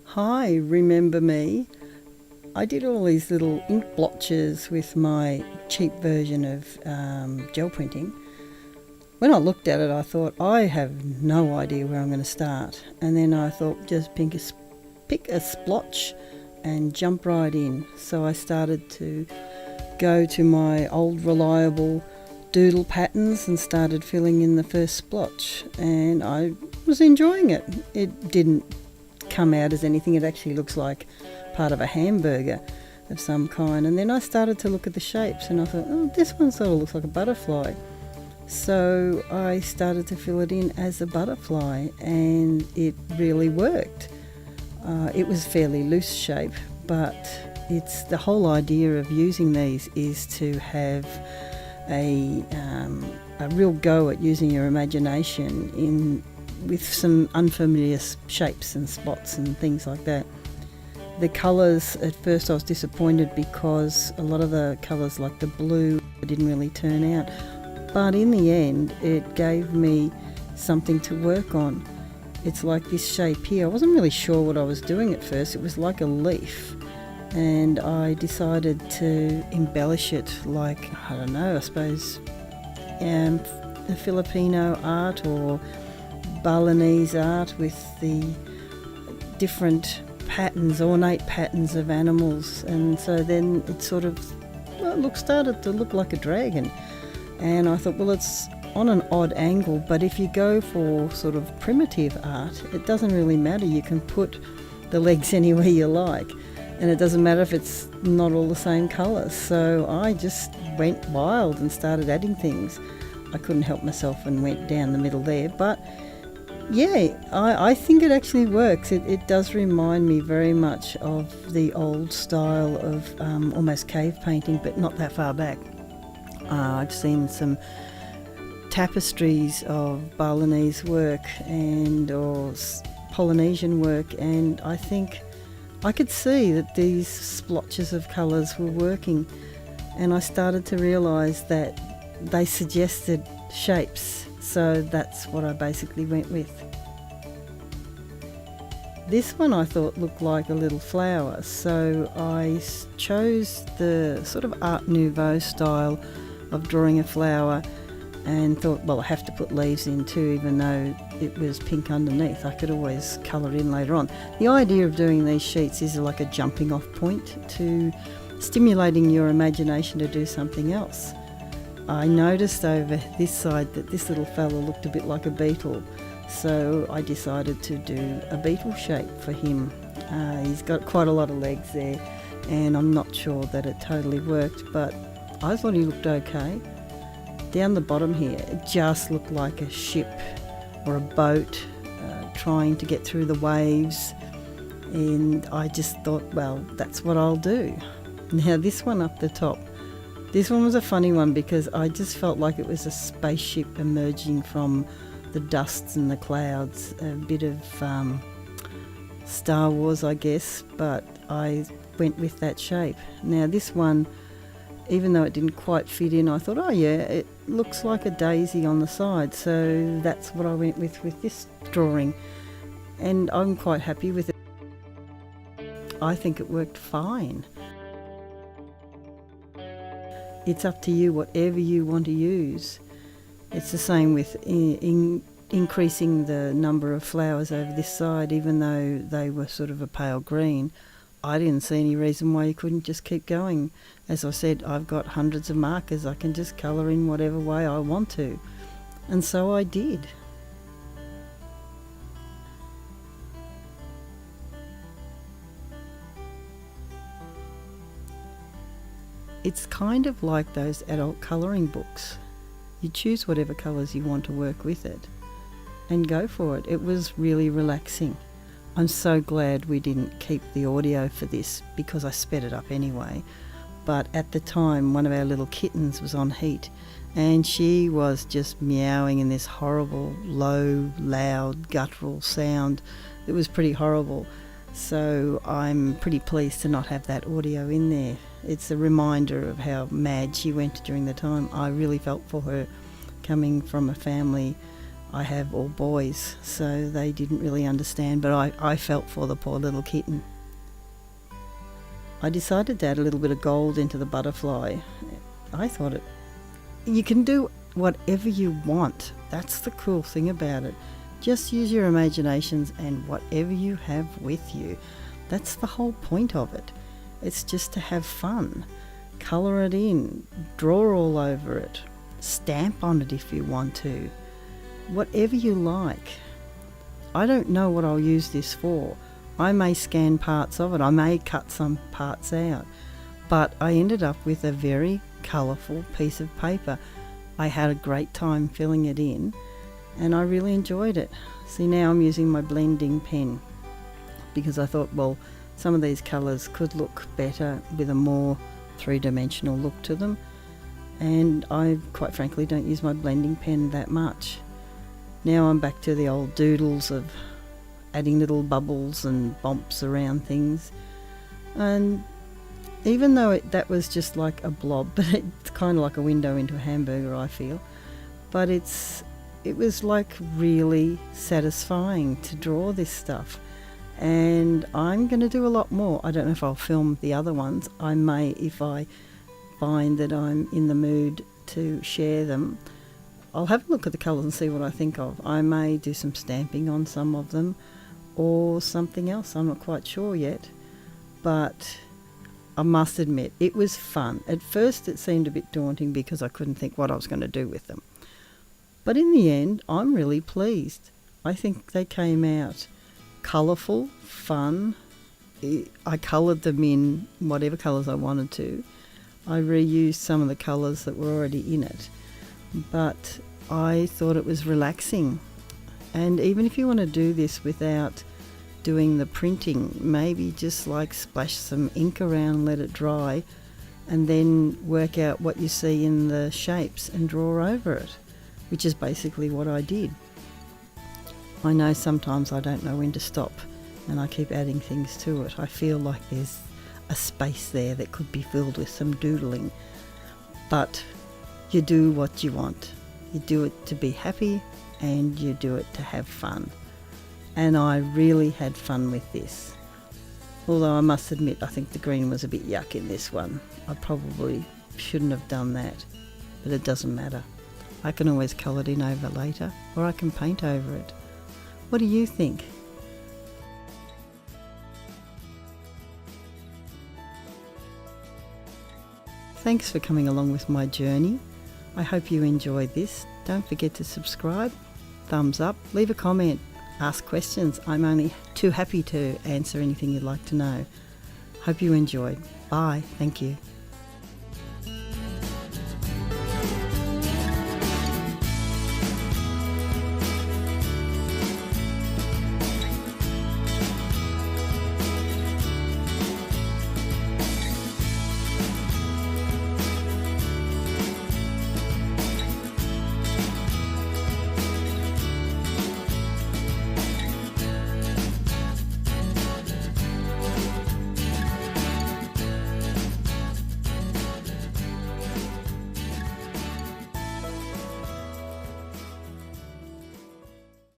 Hi, remember me? I did all these little ink blotches with my cheap version of gel printing. When I looked at it, I thought, I have no idea where I'm going to start. And then I thought, just pick a splotch and jump right in. So I started to go to my old reliable doodle patterns and started filling in the first splotch. And I was enjoying it. It didn't come out as anything. It actually looks like part of a hamburger of some kind. And then I started to look at the shapes and I thought, oh, this one sort of looks like a butterfly. So I started to fill it in as a butterfly and it really worked. It was fairly loose shape, but it's the whole idea of using these is to have a real go at using your imagination with some unfamiliar shapes and spots and things like that. The colours, at first I was disappointed because a lot of the colours like the blue didn't really turn out. But in the end, it gave me something to work on. It's like this shape here. I wasn't really sure what I was doing at first. It was like a leaf. And I decided to embellish it like, I don't know, I suppose the Filipino art or Balinese art with the different patterns, ornate patterns of animals. And so then it started to look like a dragon. And I thought, well, it's on an odd angle, but if you go for sort of primitive art, it doesn't really matter. You can put the legs anywhere you like, and it doesn't matter if it's not all the same colours. So I just went wild and started adding things. I couldn't help myself and went down the middle there, but yeah, I think it actually works. It does remind me very much of the old style of almost cave painting, but not that far back. I've seen some tapestries of Balinese work or Polynesian work, and I think I could see that these splotches of colours were working, and I started to realise that they suggested shapes, so that's what I basically went with. This one I thought looked like a little flower, so I chose the sort of Art Nouveau style of drawing a flower and thought, well, I have to put leaves in too, even though it was pink underneath. I could always colour it in later on. The idea of doing these sheets is like a jumping off point to stimulating your imagination to do something else. I noticed over this side that this little fella looked a bit like a beetle, so I decided to do a beetle shape for him. He's got quite a lot of legs there, and I'm not sure that it totally worked, but I thought he looked okay. Down the bottom here, it just looked like a ship or a boat trying to get through the waves, and I just thought, well, that's what I'll do. Now this one up the top, this one was a funny one because I just felt like it was a spaceship emerging from the dusts and the clouds, a bit of Star Wars, I guess, but I went with that shape. Now this one, even though it didn't quite fit in, I thought, oh yeah, it looks like a daisy on the side, so that's what I went with this drawing, and I'm quite happy with it. I think it worked fine. It's up to you, whatever you want to use. It's the same with increasing the number of flowers over this side, even though they were sort of a pale green. I didn't see any reason why you couldn't just keep going. As I said, I've got hundreds of markers. I can just colour in whatever way I want to. And so I did. It's kind of like those adult colouring books. You choose whatever colours you want to work with it and go for it. It was really relaxing. I'm so glad we didn't keep the audio for this because I sped it up anyway. But at the time, one of our little kittens was on heat and she was just meowing in this horrible, low, loud, guttural sound. It was pretty horrible. So I'm pretty pleased to not have that audio in there. It's a reminder of how mad she went during the time. I really felt for her, coming from a family I have all boys, so they didn't really understand, but I felt for the poor little kitten. I decided to add a little bit of gold into the butterfly. I thought you can do whatever you want. That's the cool thing about it. Just use your imaginations and whatever you have with you. That's the whole point of it. It's just to have fun. Colour it in, draw all over it, stamp on it if you want to. Whatever you like. I don't know what I'll use this for. I may scan parts of it, I may cut some parts out, but I ended up with a very colourful piece of paper. I had a great time filling it in and I really enjoyed it. See, now I'm using my blending pen because I thought, well, some of these colours could look better with a more three-dimensional look to them, and I quite frankly don't use my blending pen that much. Now I'm back to the old doodles of adding little bubbles and bumps around things, and even though that was just like a blob, but it's kind of like a window into a hamburger, I feel, but it was like really satisfying to draw this stuff. And I'm going to do a lot more. I don't know if I'll film the other ones. I may, if I find that I'm in the mood to share them. I'll have a look at the colours and see what I think of. I may do some stamping on some of them or something else. I'm not quite sure yet. But I must admit, it was fun. At first it seemed a bit daunting because I couldn't think what I was going to do with them. But in the end, I'm really pleased. I think they came out colourful, fun. I coloured them in whatever colours I wanted to. I reused some of the colours that were already in it, but I thought it was relaxing. And even if you want to do this without doing the printing, maybe just like splash some ink around, let it dry, and then work out what you see in the shapes and draw over it, which is basically what I did. I know sometimes I don't know when to stop and I keep adding things to it. I feel like there's a space there that could be filled with some doodling. But you do what you want. You do it to be happy and you do it to have fun. And I really had fun with this. Although I must admit, I think the green was a bit yuck in this one. I probably shouldn't have done that, but it doesn't matter. I can always colour it in over later, or I can paint over it. What do you think? Thanks for coming along with my journey. I hope you enjoyed this. Don't forget to subscribe, thumbs up, leave a comment, ask questions. I'm only too happy to answer anything you'd like to know. Hope you enjoyed. Bye. Thank you.